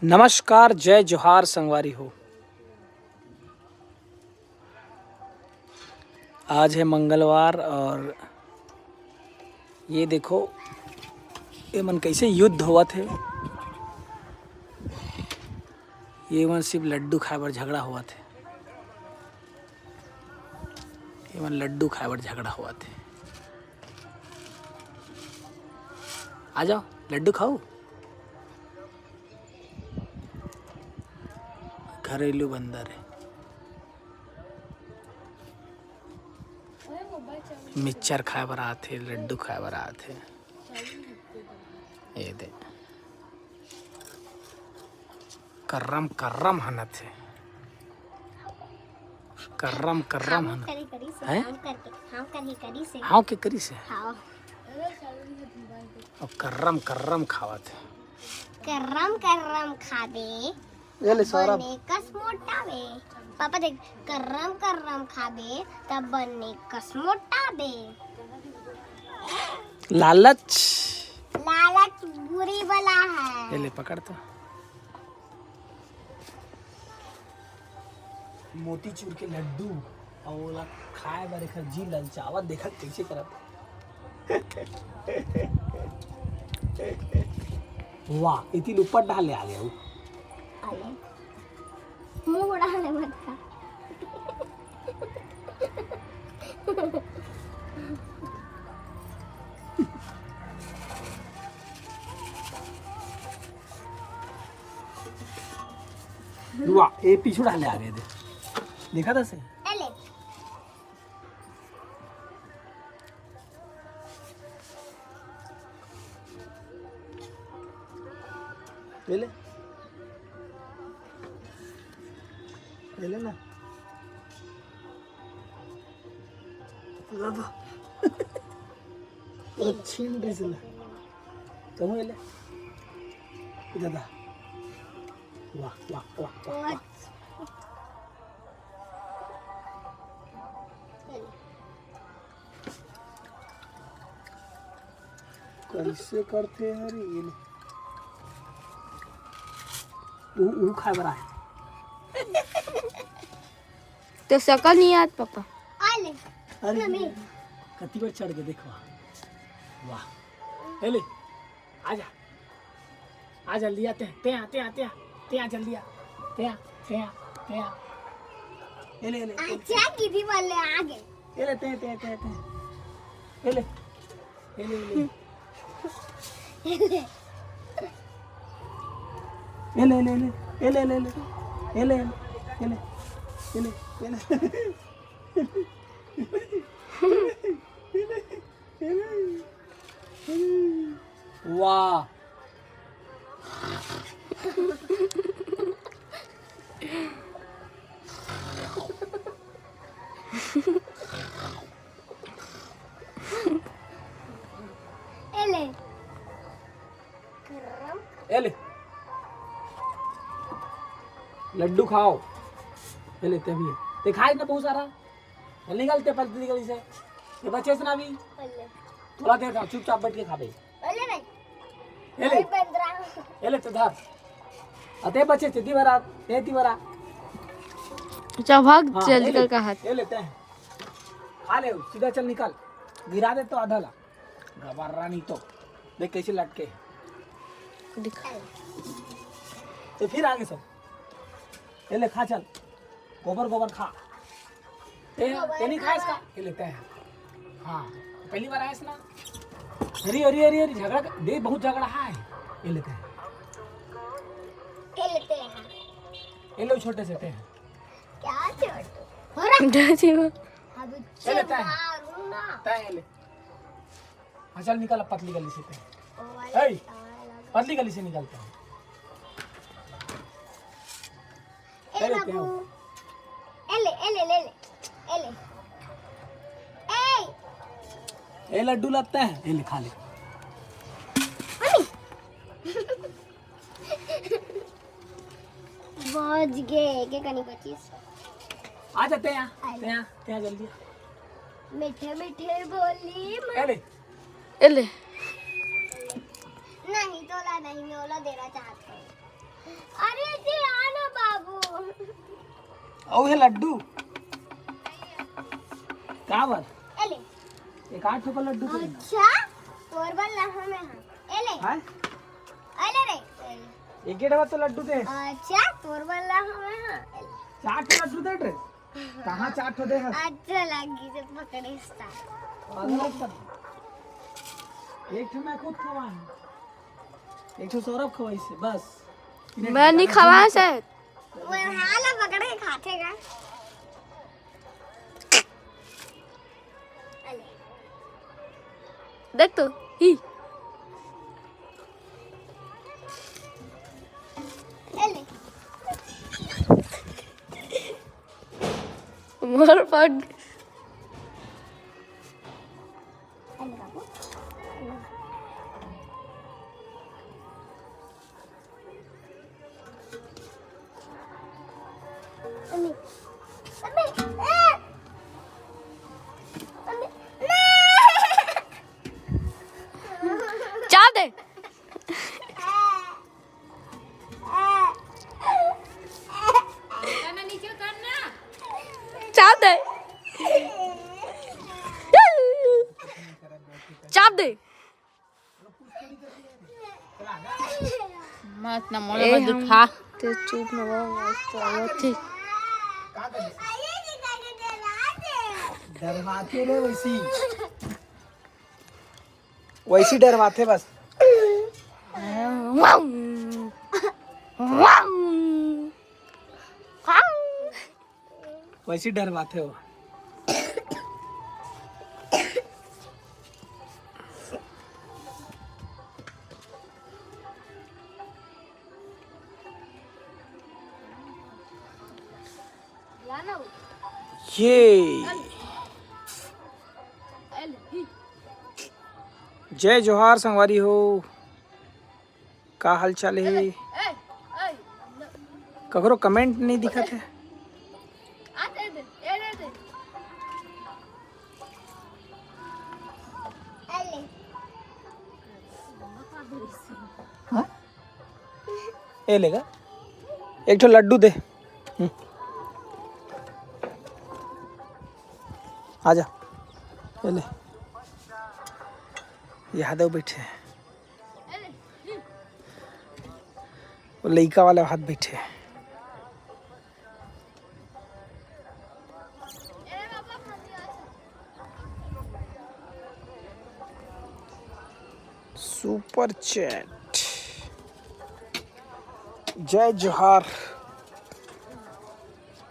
नमस्कार, जय जोहार संगवारी हो। आज है मंगलवार और ये देखो ये मन कैसे युद्ध हुआ थे। ये मन सिर्फ लड्डू खाए बर झगड़ा हुआ थे। ये मन लड्डू खाए बर झगड़ा हुआ थे। आ जाओ लड्डू खाओ। घरेलू बंदर है। मिक्सचर खाए बर आथे, लड्डू खाए बर आथे। ये दे कर्रम कर्रम हनत है। कर्रम कर्रम हनत है। हाँ के करी से और कर्रम कर्रम खावत है। कर्रम कर्रम खाबे ये ले सौरभ बने कस मोटावे। पापा देख, कर्रम कर्रम खाबे तब बने कस मोटावे। लालच लालच बुरी बला है। ये ले पकड़ तो। मोतीचूर के लड्डू और ओला खाए बारे खर जी ललचावत देखत कैसे करत। वाह इतनी ऊपर डाले आ गया वो। अरे मुंह उड़ाने मत खा। वाह ये पीछू डाले आ गए थे। देखा था से अले ले ले ले ले ना दादा अच्छी नहीं चला तुम ले दादा। वाह वाह वाह वाह कैसे करते हैं ये वो खाए बरा है। तो शकल नहीं याद पापा। अले अरे कति बार चढ़ के देखो। वाह ले आजा आजा लिया ते आ जल्दी आ ते आ ले अच्छा की भी बोले आगे। ले ते ले वाह अले कर्रम ले लड्डू खाओ। ये लेते भी ते खाए ना बहुत सारा निकलते पलती निकली से ये बचे से ना भी अले थोड़ा देर खा चुपचाप बैठ के खा बे। अले भाई ले बंदरा ये ले तो धर अते बचे थे दिवरा ये दिवरा। अच्छा भाग हाँ, जल्दी कर का हाथ। ये लेते हैं खा ले सीधा चल निकल गिरा दे तो आधा ला गवारा नहीं तो देख कैसे लटके दिखा तो फिर आगे सब ये ले खा चल गोबर खा ये नहीं खाए इसका ये लेते हैं। हाँ पहली बार आया ना। अरे झगड़ा दे बहुत झगड़ा है। ये लेते हैं लेते हैं। ये लो छोटे से हैं क्या छोड़ दादी वो अब ये लेता है मारूंगा। तय ले। हाँ चल निकल अब पतली गली से ते ओ वाला ए पतली गली से निकलते हैं। ए बाबू ले ये लड्डू लगता है ये ले खा ले। बच गए के कनी 25 आ जाते हैं यहाँ जल्दी मीठे मीठे बोली ये ले ले नहीं तोला नहीं मैं ओला देना चाहता हूँ। अरे जी आना बाबू। ओ है लड्डू का बर एले एक 8 ठो लड्डू तो अच्छा तोर बल्ला हमें हां एले हां एले रे एक डेढ़ तो लड्डू दे अच्छा तोर बल्ला हमें हां 4 ठो लड्डू दे रे कहां 4 ठो दे है अच्छा लगी से पकड़े स्टा एक ठो मैं खुद खवाई एक ठो सौरभ खवाई से बस मैं नहीं खवा से वो हाला पकड़ के खाते का देख तो ही एले मोर पग एले बाबू अम्मी अम्मी अम्मी चाप दे चाप दे चाप दे मत ना मोला मत दिखा ते चुप न हो मस्त थी डरवाते रे वैसी डरवाते बस वाव वाव वैसी डरवाते हो ये जय जोहार संगवारी हो का हाल चाल है ककरो कमेंट नहीं दिखा थे ए लेगा एक ठो लड्डू दे आजा ये ले यादव बैठे वो लइका वाले हाथ बैठे सुपर चैट जय जोहार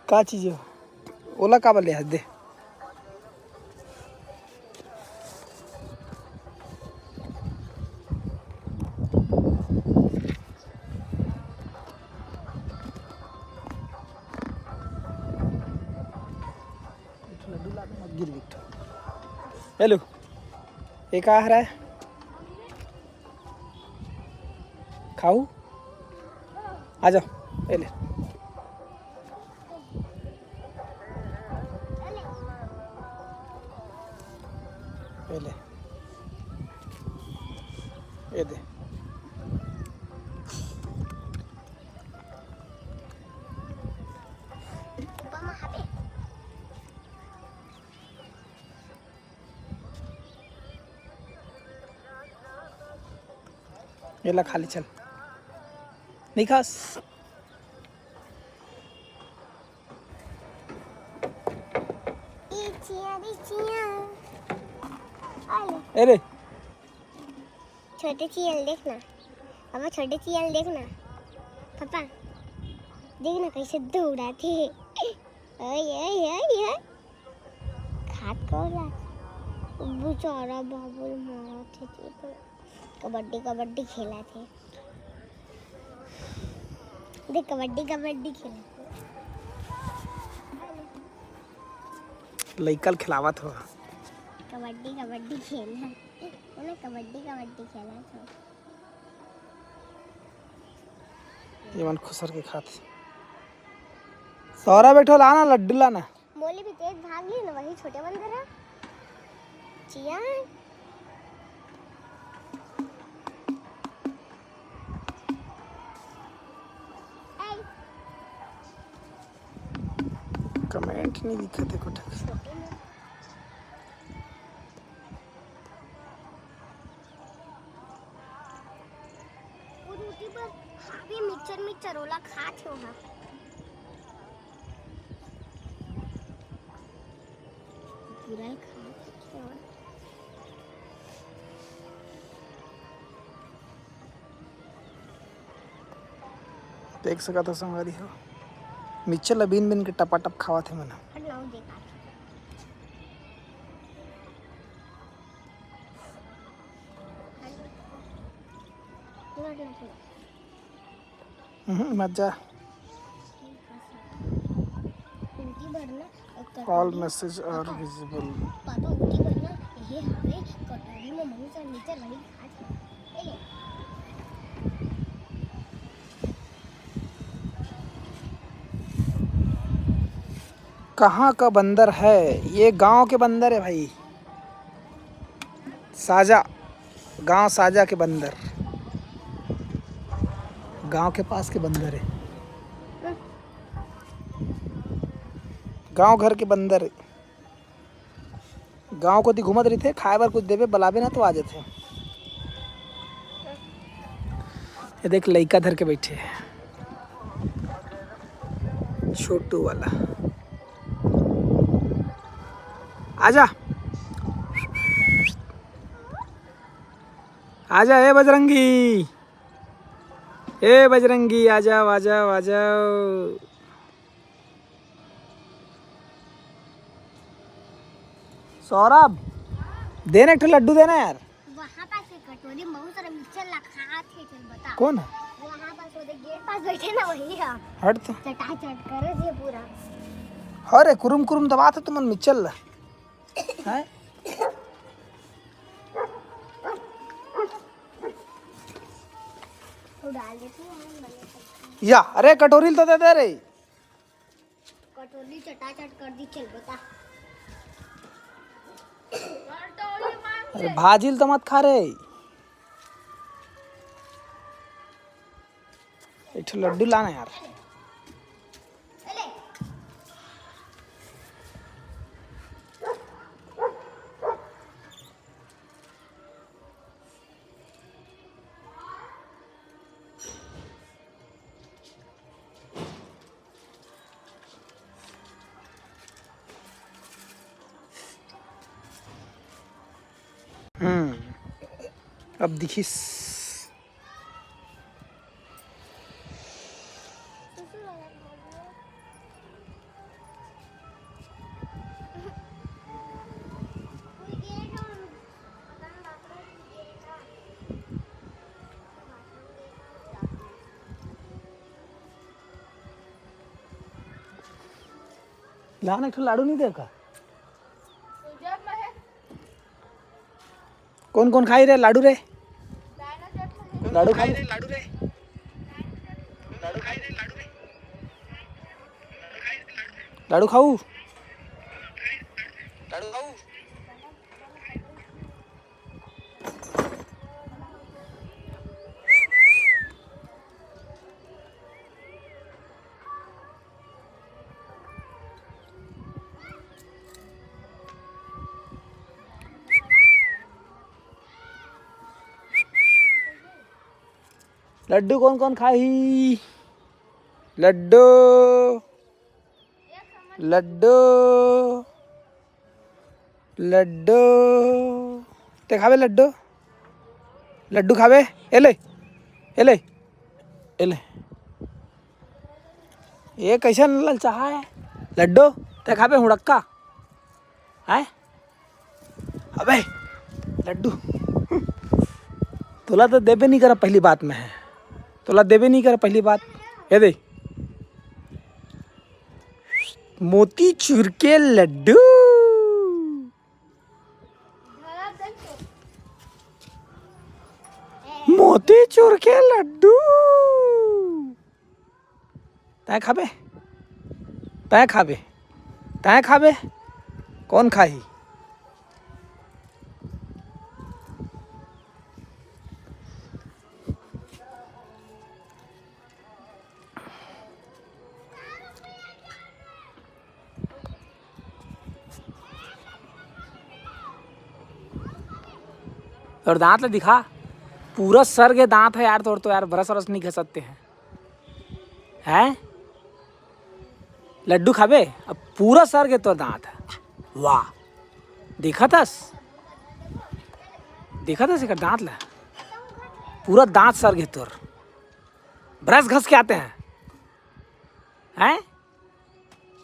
का चीज है ओला का बोले दे हेलो ये क्या आ रहा है खाऊ आ जाओ ले ले ये दे ये ला खाली चल नहीं खास अरे छोटे चील देखना पापा छोटे चील देखना पापा देखना कैसे दौड़ाते ओए ओए ओए खात कोला बेचारा बाबू मारा थे कबड्डी कबड्डी खेला थे देख कबड्डी कबड्डी खेला लइकल खिलावत हो कबड्डी कबड्डी खेला उन्हें कबड्डी कबड्डी खेला था ये मन खुसर के खाते सौरा बैठो लाना लड्डू लाना मोली भी तेज भाग ली ना वही छोटे बंदर है चिया आँख नहीं दिखा देखो ठीक। वो रोटी पर हावी मिक्सर में चरोला खात हो हा पूरा ही खात हो। देख सका था संगारी हो मिक्सर ला बीन बीन के टपाटप खावा थे मना हट लाओ देखा मजा उल्टी भरना ऑल मैसेज आर विजिबल पापा उल्टी भरना ये हवे कटोरी में मम्मी से नीचे रही खात है ले कहाँ का बंदर है ये गांव के बंदर है भाई साजा गांव साजा के बंदर गांव के पास के बंदर है गांव घर के बंदर है गांव को दी घूमत रही थे खाए बार कुछ देवे बलावे ना तो आ जाते ये देख लइका धर के बैठे हैं छोटू वाला आजा आजा ए बजरंगी आ जाओ आ जाओ आ जाओ सौरभ देना एक लड्डू देना यार वहाँ पास एक कटोरी में बहुत सारा मिक्सचर ला खात है चल बता कौन है वहाँ पास वो गेट पास बैठे ना वही है हट तो चटा चट करे ये पूरा अरे कुरुम कुरुम दबा था तुमन मिचल ला हैं तो डाल देती हूँ हम बने सकते या अरे कटोरी तो दे दे रे कटोरी चटा चट कर दी चल बता अरे भाजिल तो मत खा रे एक ठो लड्डू लाना यार अब दिखिस लाना एक ठो लाडू नहीं देखा कौन कौन खाई रे लाडू रे लाडू खाई रे लाडू रे लाडू खाई रे लाडू रे लाडू खाऊ लाडू खाऊ लड्डू कौन कौन खाई लड्डू लड्डू लड्डू ते खावे लड्डू लड्डू खावे एले एले एले ये कैसा ललचाहा है लड्डू ते खावे हुड़क्का है अबे लड्डू तोला तो देबे नहीं करा पहली बात में है तोला देबे नहीं करा पहली बात ये दे मोती चूर के लड्डू मोती चूर के लड्डू तय खाबे तय खाबे तय खाबे कौन खाही और दांत ले दिखा, पूरा सर के दांत है यार, तो यार ब्रश वरस नहीं घस सकते हैं? लड्डू खाबे? अब पूरा सर के तो दांत है। वाह, देखा था इकर दांत ला, पूरा दांत सर के तोर, ब्रश घस के आते हैं?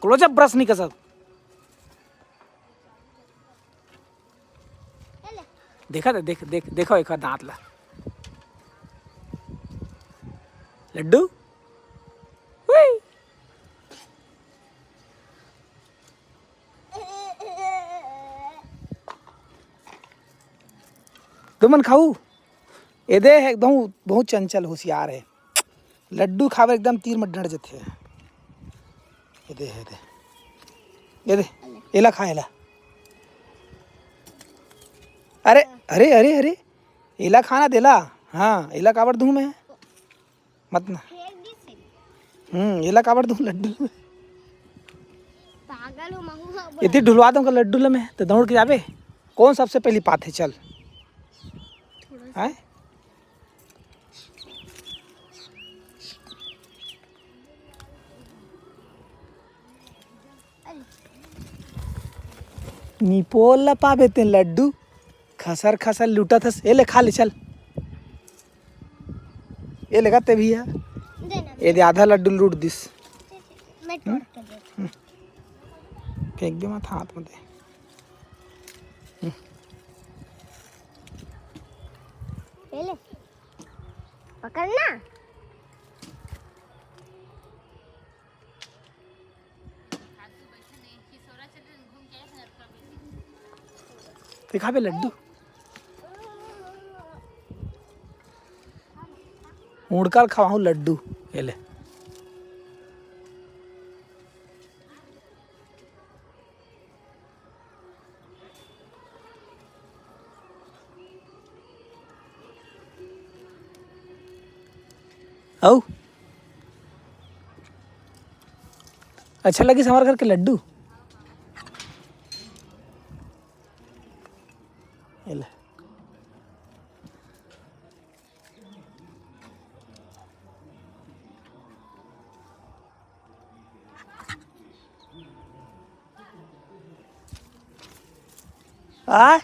क्लोजअप ब्रश नहीं कसब। देखा था, देखो एक दांत ला लड्डू। तुमन खाऊ ये दे एकदम बहुत चंचल होशियार है, लड्डू खावे एकदम तीर में डर जाते हैं। ये दे एला खा एला। अरे अरे अरे अरे एला खाना देला। हाँ एला काबर दूँ मैं, मत ना। एला काबर दूँ लड्डू में, पागल हो महू। इतनी ढुलवा दूँगा लड्डू में तो दौड़ के जावे। कौन सबसे पहली पाथे चल है? निपोल ला पावे ते लड्डू खसर खसर लूटा था। ये ले खा ले चल, ये लेगा ते भी है। ये दे आधा लड्डू लूट दिस, मैं तोड़ के दे। फेंक दे मत हाथ में दे। ले पकड़ना। दिखा बे लड्डू, उड़कर खवाऊं लड्डू। ये ले आओ, अच्छा लगी हमारे घर के लड्डू। ये ले आ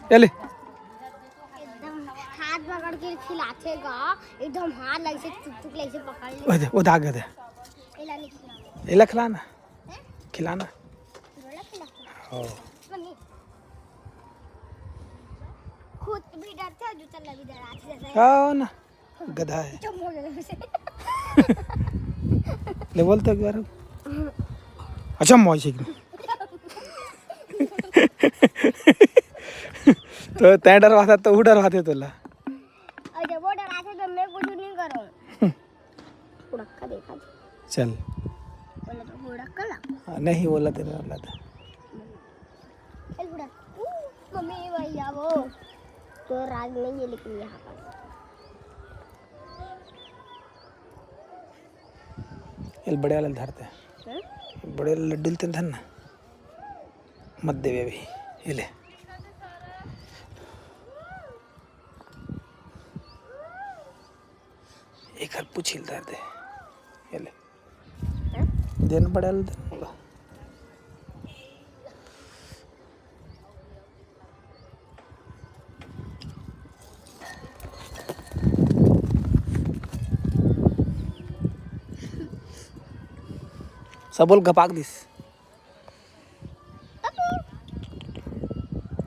चले एकदम हाथ पकड़ के खिलाते गा, एकदम हाथ लग से चुप लग से पकड़ ले। वो धागे दे एला नहीं खिलाना। एला खिलाना, खिलाना। रोला खिला। ओ मम्मी खुद भी डरते हैं, जूता लगी डराते जैसे। आओ ना, गधा है। चुप हो गए उसे। ले बोलते एक बार। अच्छा मौज तो तै डरवाता तो वो डरवाते तोला। और जब वो डराते तो मैं कुछ नहीं करूँ। उड़क्का देखा चल बोला तो उड़क्का ला। हाँ, नहीं बोला तेरा वाला था। चल उड़ा। मम्मी भैया वो तो राज नहीं है, लेकिन यहाँ पर ये बड़े वाले धरते हैं, बड़े वाले लड्डू ते धरना मत देवे अभी। ये ले एक हर पूछ हिल दे। ये ले देन बड़े वाले देना। सब बोल घपाक दिस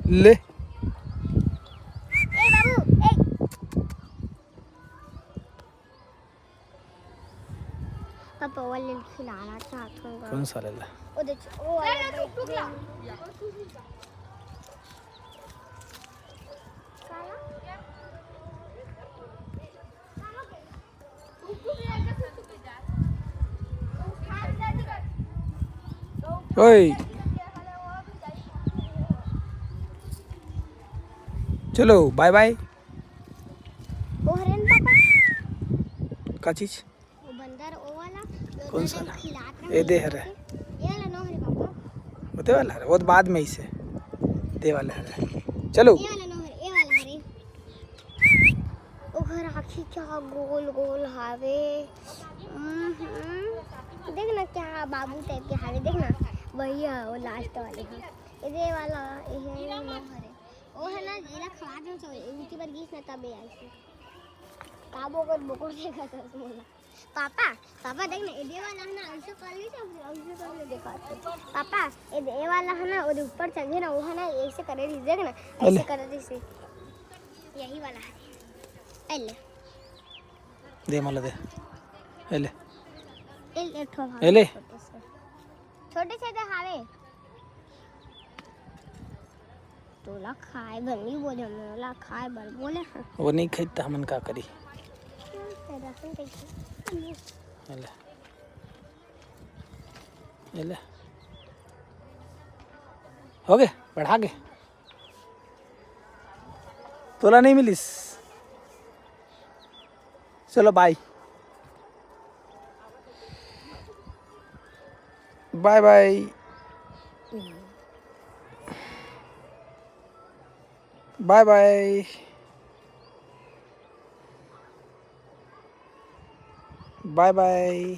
ले। पापा वाले खिलाना चाहता हूँ। कौन सा लेला? ओ देख ओ वाला ओए चलो बाय बाय। ओ हरेन पापा का चीज? वो बंदर ओ वाला कौन सा वाला? खिलात ये दे है रे, ये वाला नो है पापा, वो दे वाला है, वो तो बाद में ही से दे वाला है। चलो ये वाला नो है, ये वाला है रे। ओ घर आखी क्या गोल गोल हावे। देख ना क्या बाबू टाइप के हावे, देख ना वही है वो लास्ट वाले हैं। ये वाला ये नो है, वो है ना ये खवा दो तो इनकी बार गीस ना तब आई थी काबो को बोको देखा था मोला। पापा पापा देख ना ये वाला है ना, ऐसे कर ली सब ऐसे कर ले देखा पापा, ये वाला है ना और ऊपर चढ़े ना वो है ना ऐसे करे रही, देख ना ऐसे करे रही से, यही वाला है। एले दे मला दे, एले एले एले छोटे से दे हावे तोला खाए बनी बोले, मोला खाए बर बोले हाँ वो नहीं खाई तो हमन का करी। तेरा सुन कैसे एले एले हो गए, बढ़ा के तोला नहीं मिलिस। चलो bye bye bye bye bye bye bye.